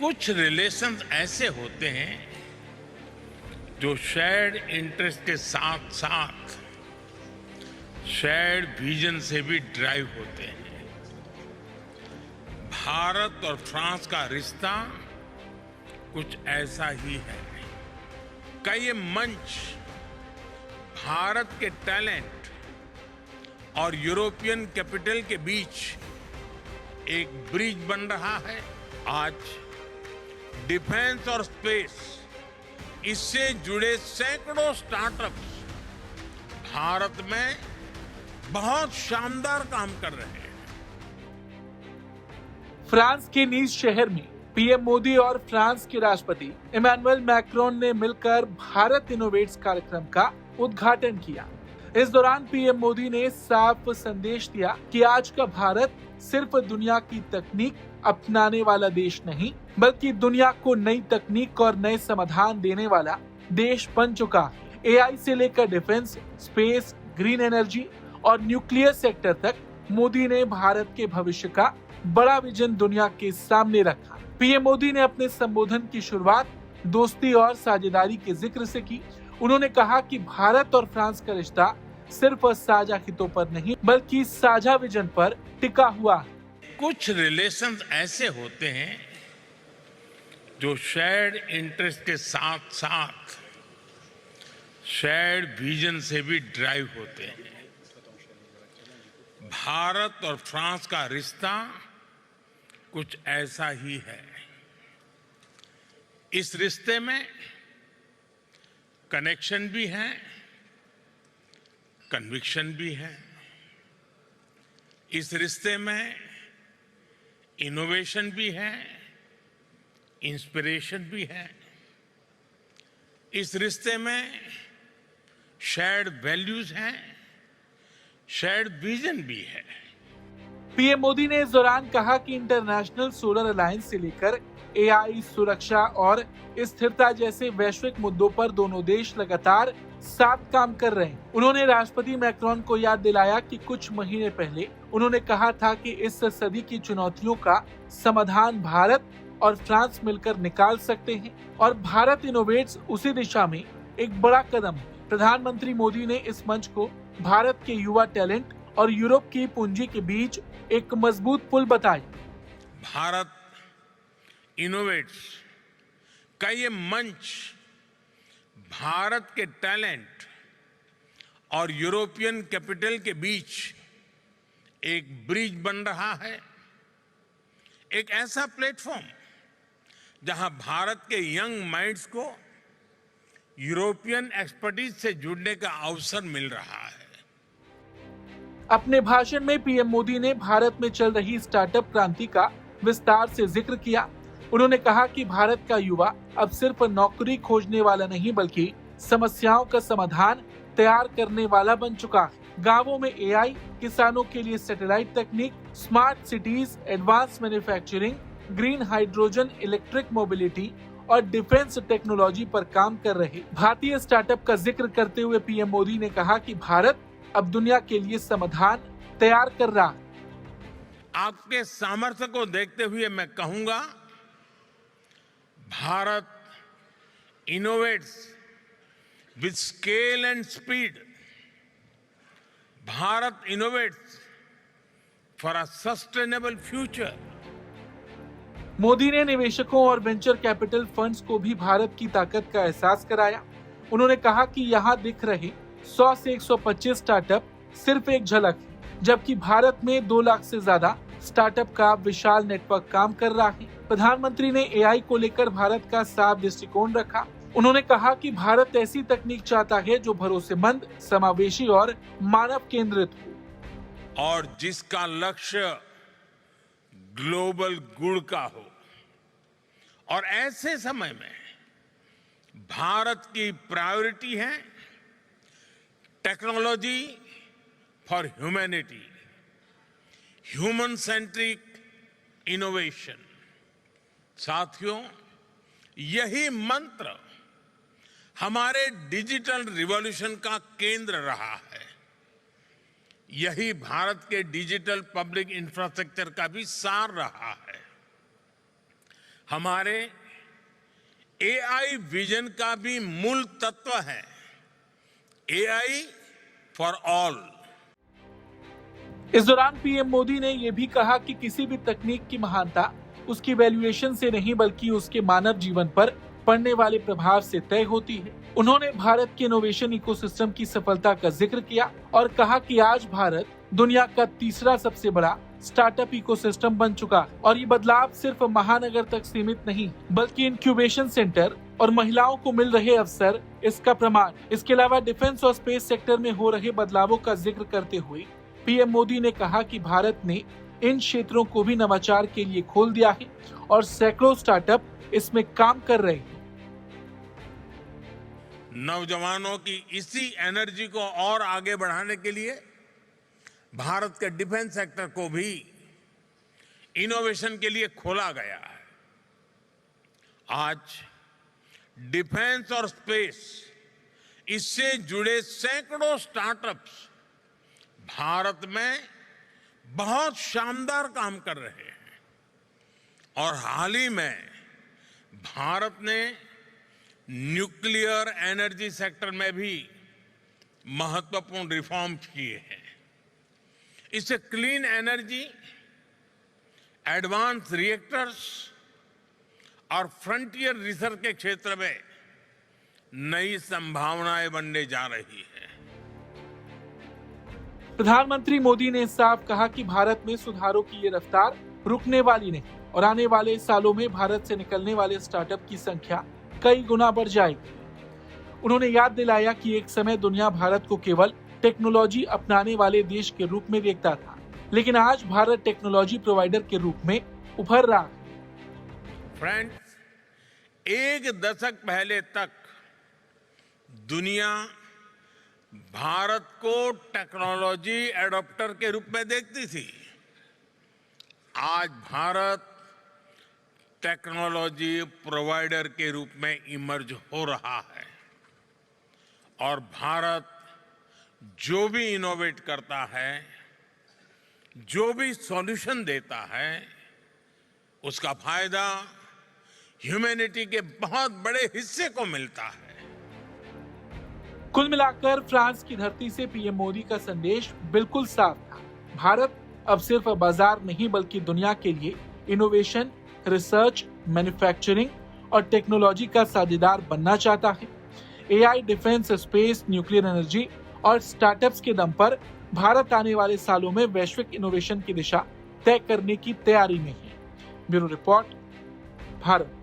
कुछ रिलेशंस ऐसे होते हैं जो शेयर्ड इंटरेस्ट के साथ साथ शेयर्ड विजन से भी ड्राइव होते हैं। भारत और फ्रांस का रिश्ता कुछ ऐसा ही है। का ये मंच भारत के टैलेंट और यूरोपियन कैपिटल के बीच एक ब्रिज बन रहा है। आज डिफेंस और स्पेस, इससे जुड़े सैकड़ों स्टार्टअप्स भारत में बहुत शानदार काम कर रहे हैं। फ्रांस के नीस शहर में पीएम मोदी और फ्रांस के राष्ट्रपति इमैनुअल मैक्रोन ने मिलकर भारत इनोवेट्स कार्यक्रम का उद्घाटन किया। इस दौरान पीएम मोदी ने साफ संदेश दिया कि आज का भारत सिर्फ दुनिया की तकनीक अपनाने वाला देश नहीं, बल्कि दुनिया को नई तकनीक और नए समाधान देने वाला देश बन चुका है। एआई से लेकर डिफेंस, स्पेस, ग्रीन एनर्जी और न्यूक्लियर सेक्टर तक मोदी ने भारत के भविष्य का बड़ा विजन दुनिया के सामने रखा। पीएम मोदी ने अपने संबोधन की शुरुआत दोस्ती और साझेदारी के जिक्र से की। उन्होंने कहा कि भारत और फ्रांस का रिश्ता सिर्फ साझा हितों पर नहीं, बल्कि साझा विजन पर टिका हुआ है। कुछ रिलेशंस ऐसे होते हैं जो शेयर्ड इंटरेस्ट के साथ साथ शेयर्ड विजन से भी ड्राइव होते हैं। भारत और फ्रांस का रिश्ता कुछ ऐसा ही है। इस रिश्ते में कनेक्शन भी है, कन्विक्शन भी है। इस रिश्ते में इनोवेशन भी है, इंस्पिरेशन भी है। इस रिश्ते में शेयर्ड वैल्यूज हैं, शेयर्ड विजन भी है। पीएम मोदी ने इस दौरान कहा कि इंटरनेशनल सोलर अलायंस से लेकर एआई, सुरक्षा और स्थिरता जैसे वैश्विक मुद्दों पर दोनों देश लगातार साथ काम कर रहे हैं। उन्होंने राष्ट्रपति मैक्रोन को याद दिलाया कि कुछ महीने पहले उन्होंने कहा था कि इस सदी की चुनौतियों का समाधान भारत और फ्रांस मिलकर निकाल सकते हैं, और भारत इनोवेट्स उसी दिशा में एक बड़ा कदम है। प्रधानमंत्री मोदी ने इस मंच को भारत के युवा टैलेंट और यूरोप की पूंजी के बीच एक मजबूत पुल बताया। भारत इनोवेट्स का ये मंच भारत के टैलेंट और यूरोपियन कैपिटल के बीच एक ब्रिज बन रहा है। एक ऐसा प्लेटफॉर्म जहां भारत के यंग माइंड्स को यूरोपियन एक्सपर्टीज से जुड़ने का अवसर मिल रहा है। अपने भाषण में पीएम मोदी ने भारत में चल रही स्टार्टअप क्रांति का विस्तार से जिक्र किया। उन्होंने कहा कि भारत का युवा अब सिर्फ नौकरी खोजने वाला नहीं, बल्कि समस्याओं का समाधान तैयार करने वाला बन चुका है। गांवों में एआई, किसानों के लिए सैटेलाइट तकनीक, smart cities, advance manufacturing, green hydrogen, electric mobility और डिफेंस टेक्नोलॉजी पर काम कर रहे भारतीय स्टार्टअप का जिक्र करते हुए पीएम मोदी ने कहा कि भारत अब दुनिया के लिए समाधान तैयार कर रहा है। आपके सामर्थ्य को देखते हुए मैं कहूंगा, Bharat innovates with scale and speed. Bharat innovates for a sustainable future. Modi ने निवेशकों और वेंचर कैपिटल फंड्स को भी भारत की ताकत का एहसास कराया। उन्होंने कहा कि यहाँ दिख रहे 100 से 125 स्टार्टअप सिर्फ एक झलक है, जबकि भारत में 2 लाख से ज्यादा स्टार्टअप का विशाल नेटवर्क काम कर रहा है। प्रधानमंत्री ने एआई को लेकर भारत का साफ दृष्टिकोण रखा। उन्होंने कहा कि भारत ऐसी तकनीक चाहता है जो भरोसेमंद, समावेशी और मानव केंद्रित हो, और जिसका लक्ष्य ग्लोबल गुड का हो। और ऐसे समय में भारत की प्रायोरिटी है technology for humanity, human centric innovation. साथियों, यही मंत्र हमारे डिजिटल रिवॉल्यूशन का केंद्र रहा है। यही भारत के डिजिटल पब्लिक इंफ्रास्ट्रक्चर का भी सार रहा है। हमारे एआई विजन का भी मूल तत्व है एआई फॉर ऑल। इस दौरान पीएम मोदी ने यह भी कहा कि किसी भी तकनीक की महानता उसकी वैल्यूएशन से नहीं बल्कि उसके मानव जीवन पर पड़ने वाले प्रभाव से तय होती है। उन्होंने भारत के इनोवेशन इकोसिस्टम की सफलता का जिक्र किया और कहा कि आज भारत दुनिया का तीसरा सबसे बड़ा स्टार्टअप इकोसिस्टम बन चुका है और ये बदलाव सिर्फ महानगर तक सीमित नहीं बल्कि इंक्यूबेशन सेंटर और महिलाओं को मिल रहे अवसर इसका प्रमाण। इसके अलावा डिफेंस और स्पेस सेक्टर में हो रहे बदलावों का जिक्र करते हुए पीएम मोदी ने कहा कि भारत ने इन क्षेत्रों को भी नवाचार के लिए खोल दिया है और सैकड़ों स्टार्टअप इसमें काम कर रहे हैं। नौजवानों की इसी एनर्जी को और आगे बढ़ाने के लिए भारत के डिफेंस सेक्टर को भी इनोवेशन के लिए खोला गया है। आज डिफेंस और स्पेस इससे जुड़े सैकड़ों स्टार्टअप्स भारत में बहुत शानदार काम कर रहे हैं और हाल ही में भारत ने न्यूक्लियर एनर्जी सेक्टर में भी महत्वपूर्ण रिफॉर्म्स किए हैं। इससे क्लीन एनर्जी, एडवांस रिएक्टर्स और फ्रंटियर रिसर्च के क्षेत्र में नई संभावनाएं बनने जा रही है। प्रधानमंत्री मोदी ने साफ कहा कि भारत में सुधारों की ये रफ्तार रुकने वाली नहीं और आने वाले सालों में भारत से निकलने वाले स्टार्टअप की संख्या कई गुना बढ़ जाएगी। उन्होंने याद दिलाया कि एक समय दुनिया भारत को केवल टेक्नोलॉजी अपनाने वाले देश के रूप में देखता था, लेकिन आज भारत टेक्नोलॉजी प्रोवाइडर के रूप में उभर रहा है। फ्रेंड्स, एक दशक पहले तक दुनिया भारत को टेक्नोलॉजी एडॉप्टर के रूप में देखती थी। आज भारत टेक्नोलॉजी प्रोवाइडर के रूप में इमर्ज हो रहा है और भारत जो भी इनोवेट करता है, जो भी सॉल्यूशन देता है, उसका फायदा ह्यूमैनिटी के बहुत बड़े हिस्से को मिलता है। कुल मिलाकर फ्रांस की धरती से पीएम मोदी का संदेश बिल्कुल साफ था। भारत अब सिर्फ बाजार नहीं बल्कि दुनिया के लिए इनोवेशन, रिसर्च, मैन्युफैक्चरिंग और टेक्नोलॉजी का साझेदार बनना चाहता है। AI, defence, space, nuclear energy और स्टार्टअप्स के दम पर भारत आने वाले सालों में वैश्विक इनोवेशन की दिशा तय करने की तैयारी में है। Bureau report, Bharat.